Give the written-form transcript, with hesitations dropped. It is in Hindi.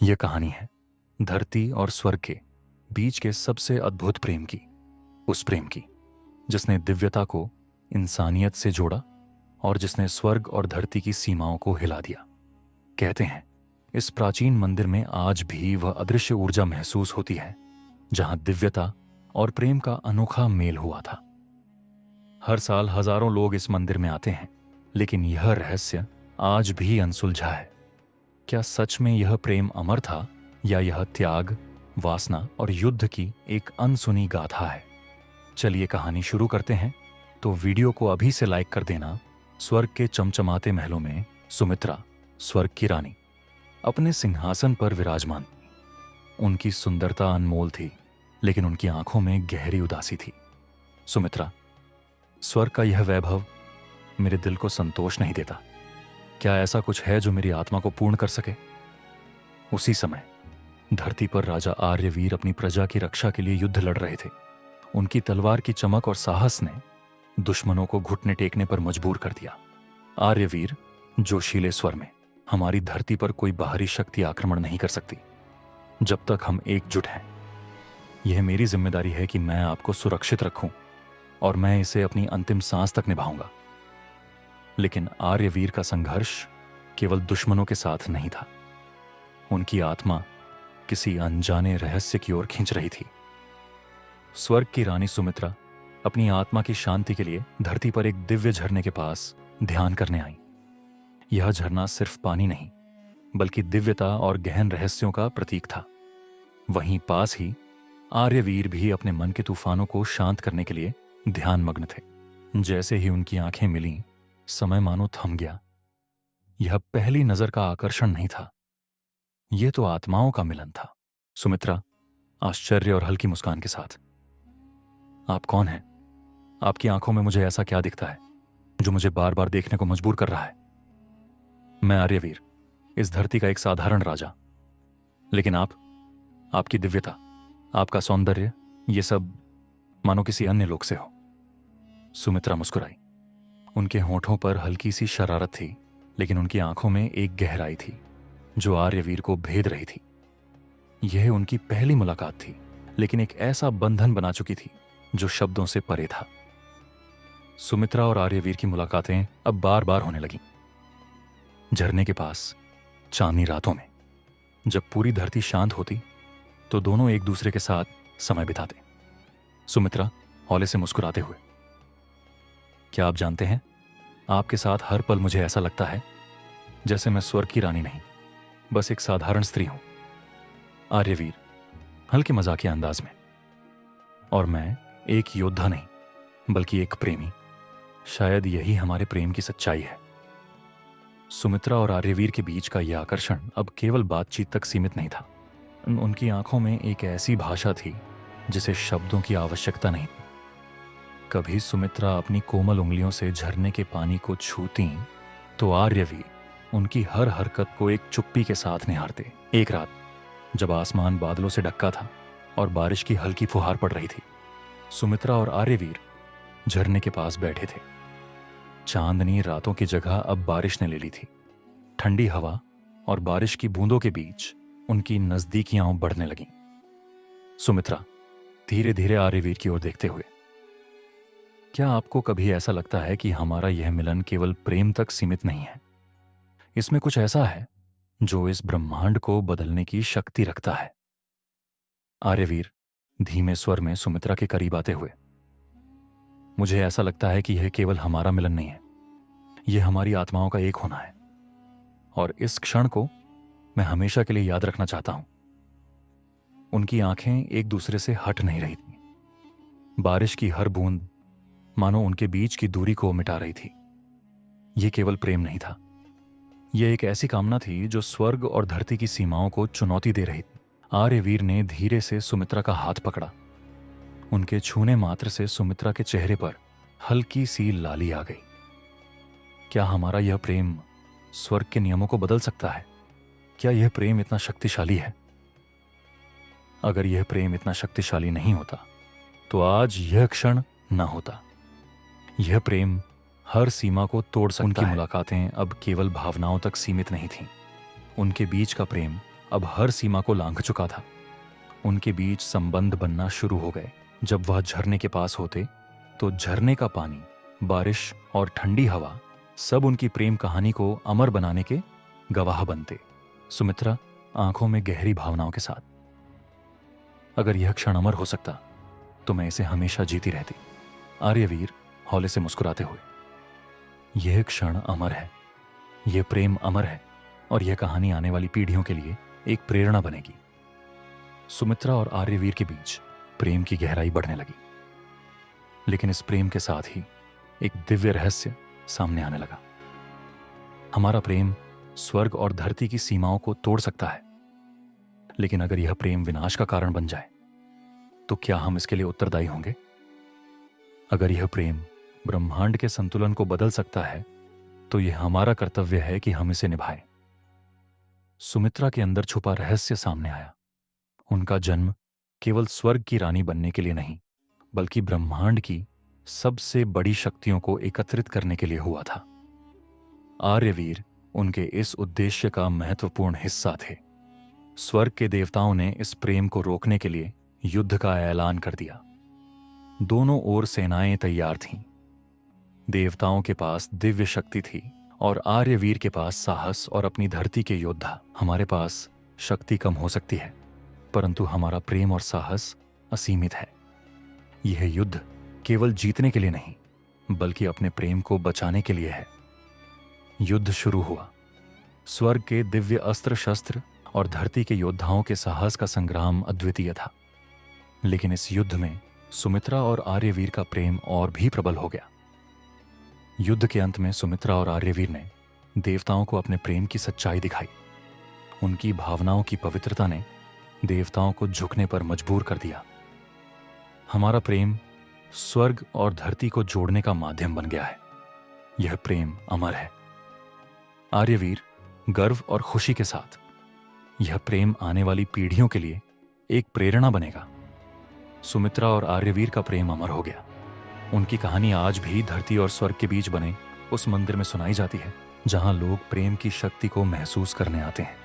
यह कहानी है धरती और स्वर्ग के बीच के सबसे अद्भुत प्रेम की। उस प्रेम की जिसने दिव्यता को इंसानियत से जोड़ा और जिसने स्वर्ग और धरती की सीमाओं को हिला दिया। कहते हैं इस प्राचीन मंदिर में आज भी वह अदृश्य ऊर्जा महसूस होती है जहां दिव्यता और प्रेम का अनोखा मेल हुआ था। हर साल हजारों लोग इस मंदिर में आते हैं, लेकिन यह रहस्य आज भी अनसुलझा है। क्या सच में यह प्रेम अमर था या यह त्याग, वासना और युद्ध की एक अनसुनी गाथा है? चलिए कहानी शुरू करते हैं। तो वीडियो को अभी से लाइक कर देना। स्वर्ग के चमचमाते महलों में सुमित्रा, स्वर्ग की रानी, अपने सिंहासन पर विराजमान थी। उनकी सुंदरता अनमोल थी, लेकिन उनकी आंखों में गहरी उदासी थी। सुमित्रा, स्वर्ग का यह वैभव मेरे दिल को संतोष नहीं देता। क्या ऐसा कुछ है जो मेरी आत्मा को पूर्ण कर सके? उसी समय धरती पर राजा आर्यवीर अपनी प्रजा की रक्षा के लिए युद्ध लड़ रहे थे। उनकी तलवार की चमक और साहस ने दुश्मनों को घुटने टेकने पर मजबूर कर दिया। आर्यवीर जोशीले स्वर में, हमारी धरती पर कोई बाहरी शक्ति आक्रमण नहीं कर सकती जब तक हम एकजुट हैं। यह मेरी जिम्मेदारी है कि मैं आपको सुरक्षित रखूं और मैं इसे अपनी अंतिम सांस तक निभाऊंगा। लेकिन आर्यवीर का संघर्ष केवल दुश्मनों के साथ नहीं था। उनकी आत्मा किसी अनजाने रहस्य की ओर खींच रही थी। स्वर्ग की रानी सुमित्रा अपनी आत्मा की शांति के लिए धरती पर एक दिव्य झरने के पास ध्यान करने आई। यह झरना सिर्फ पानी नहीं, बल्कि दिव्यता और गहन रहस्यों का प्रतीक था। वहीं पास ही आर्यवीर भी अपने मन के तूफानों को शांत करने के लिए ध्यान मग्न थे। जैसे ही उनकी आंखें मिलीं, समय मानो थम गया। यह पहली नजर का आकर्षण नहीं था, यह तो आत्माओं का मिलन था। सुमित्रा आश्चर्य और हल्की मुस्कान के साथ, आप कौन हैं? आपकी आंखों में मुझे ऐसा क्या दिखता है जो मुझे बार बार देखने को मजबूर कर रहा है? मैं आर्यवीर, इस धरती का एक साधारण राजा। लेकिन आपकी दिव्यता, आपका सौंदर्य, ये सब मानो किसी अन्य लोक से हो। सुमित्रा मुस्कुराई। उनके होठों पर हल्की सी शरारत थी, लेकिन उनकी आंखों में एक गहराई थी जो आर्यवीर को भेद रही थी। यह उनकी पहली मुलाकात थी, लेकिन एक ऐसा बंधन बना चुकी थी जो शब्दों से परे था। सुमित्रा और आर्यवीर की मुलाकातें अब बार बार होने लगीं। झरने के पास चांदनी रातों में, जब पूरी धरती शांत होती तो दोनों एक दूसरे के साथ समय बिताते। सुमित्रा हौले से मुस्कुराते हुए, क्या आप जानते हैं, आपके साथ हर पल मुझे ऐसा लगता है जैसे मैं स्वर्ग की रानी नहीं, बस एक साधारण स्त्री हूं। आर्यवीर हल्के मजाकिया अंदाज में, और मैं एक योद्धा नहीं बल्कि एक प्रेमी। शायद यही हमारे प्रेम की सच्चाई है। सुमित्रा और आर्यवीर के बीच का यह आकर्षण अब केवल बातचीत तक सीमित नहीं था। उनकी आंखों में एक ऐसी भाषा थी जिसे शब्दों की आवश्यकता नहीं। कभी सुमित्रा अपनी कोमल उंगलियों से झरने के पानी को छूती तो आर्यवीर उनकी हर हरकत को एक चुप्पी के साथ निहारते। एक रात जब आसमान बादलों से ढका था और बारिश की हल्की फुहार पड़ रही थी, सुमित्रा और आर्यवीर झरने के पास बैठे थे। चांदनी रातों की जगह अब बारिश ने ले ली थी। ठंडी हवा और बारिश की बूंदों के बीच उनकी नजदीकियां बढ़ने लगीं। सुमित्रा धीरे धीरे आर्यवीर की ओर देखते हुए, क्या आपको कभी ऐसा लगता है कि हमारा यह मिलन केवल प्रेम तक सीमित नहीं है? इसमें कुछ ऐसा है जो इस ब्रह्मांड को बदलने की शक्ति रखता है। आर्यवीर धीमे स्वर में सुमित्रा के करीब आते हुए, मुझे ऐसा लगता है कि यह केवल हमारा मिलन नहीं है, यह हमारी आत्माओं का एक होना है, और इस क्षण को मैं हमेशा के लिए याद रखना चाहता हूं। उनकी आंखें एक दूसरे से हट नहीं रही थी। बारिश की हर बूंद मानो उनके बीच की दूरी को मिटा रही थी। यह केवल प्रेम नहीं था, यह एक ऐसी कामना थी जो स्वर्ग और धरती की सीमाओं को चुनौती दे रही थी। आर्यवीर ने धीरे से सुमित्रा का हाथ पकड़ा। उनके छूने मात्र से सुमित्रा के चेहरे पर हल्की सी लाली आ गई। क्या हमारा यह प्रेम स्वर्ग के नियमों को बदल सकता है? क्या यह प्रेम इतना शक्तिशाली है? अगर यह प्रेम इतना शक्तिशाली नहीं होता तो आज यह क्षण न होता। यह प्रेम हर सीमा को तोड़ सकता है। उनकी मुलाकातें अब केवल भावनाओं तक सीमित नहीं थीं। उनके बीच का प्रेम अब हर सीमा को लांघ चुका था। उनके बीच संबंध बनना शुरू हो गए। जब वह झरने के पास होते तो झरने का पानी, बारिश और ठंडी हवा सब उनकी प्रेम कहानी को अमर बनाने के गवाह बनते। सुमित्रा आंखों में गहरी भावनाओं के साथ, अगर यह क्षण अमर हो सकता तो मैं इसे हमेशा जीती रहती। आर्यवीर हौले से मुस्कुराते हुए, यह क्षण अमर है, यह प्रेम अमर है और यह कहानी आने वाली पीढ़ियों के लिए एक प्रेरणा बनेगी। सुमित्रा और आर्यवीर के बीच प्रेम की गहराई बढ़ने लगी, लेकिन इस प्रेम के साथ ही एक दिव्य रहस्य सामने आने लगा। हमारा प्रेम स्वर्ग और धरती की सीमाओं को तोड़ सकता है, लेकिन अगर यह प्रेम विनाश का कारण बन जाए तो क्या हम इसके लिए उत्तरदायी होंगे? अगर यह प्रेम ब्रह्मांड के संतुलन को बदल सकता है तो यह हमारा कर्तव्य है कि हम इसे निभाएं। सुमित्रा के अंदर छुपा रहस्य सामने आया। उनका जन्म केवल स्वर्ग की रानी बनने के लिए नहीं, बल्कि ब्रह्मांड की सबसे बड़ी शक्तियों को एकत्रित करने के लिए हुआ था। आर्यवीर उनके इस उद्देश्य का महत्वपूर्ण हिस्सा थे। स्वर्ग के देवताओं ने इस प्रेम को रोकने के लिए युद्ध का ऐलान कर दिया। दोनों ओर सेनाएं तैयार थीं। देवताओं के पास दिव्य शक्ति थी और आर्यवीर के पास साहस और अपनी धरती के योद्धा। हमारे पास शक्ति कम हो सकती है, परंतु हमारा प्रेम और साहस असीमित है। यह युद्ध केवल जीतने के लिए नहीं, बल्कि अपने प्रेम को बचाने के लिए है। युद्ध शुरू हुआ। स्वर्ग के दिव्य अस्त्र शस्त्र और धरती के योद्धाओं के साहस का संग्राम अद्वितीय था। लेकिन इस युद्ध में सुमित्रा और आर्यवीर का प्रेम और भी प्रबल हो गया। युद्ध के अंत में सुमित्रा और आर्यवीर ने देवताओं को अपने प्रेम की सच्चाई दिखाई। उनकी भावनाओं की पवित्रता ने देवताओं को झुकने पर मजबूर कर दिया। हमारा प्रेम स्वर्ग और धरती को जोड़ने का माध्यम बन गया है। यह प्रेम अमर है। आर्यवीर गर्व और खुशी के साथ, यह प्रेम आने वाली पीढ़ियों के लिए एक प्रेरणा बनेगा। सुमित्रा और आर्यवीर का प्रेम अमर हो गया। उनकी कहानी आज भी धरती और स्वर्ग के बीच बने उस मंदिर में सुनाई जाती है, जहां लोग प्रेम की शक्ति को महसूस करने आते हैं।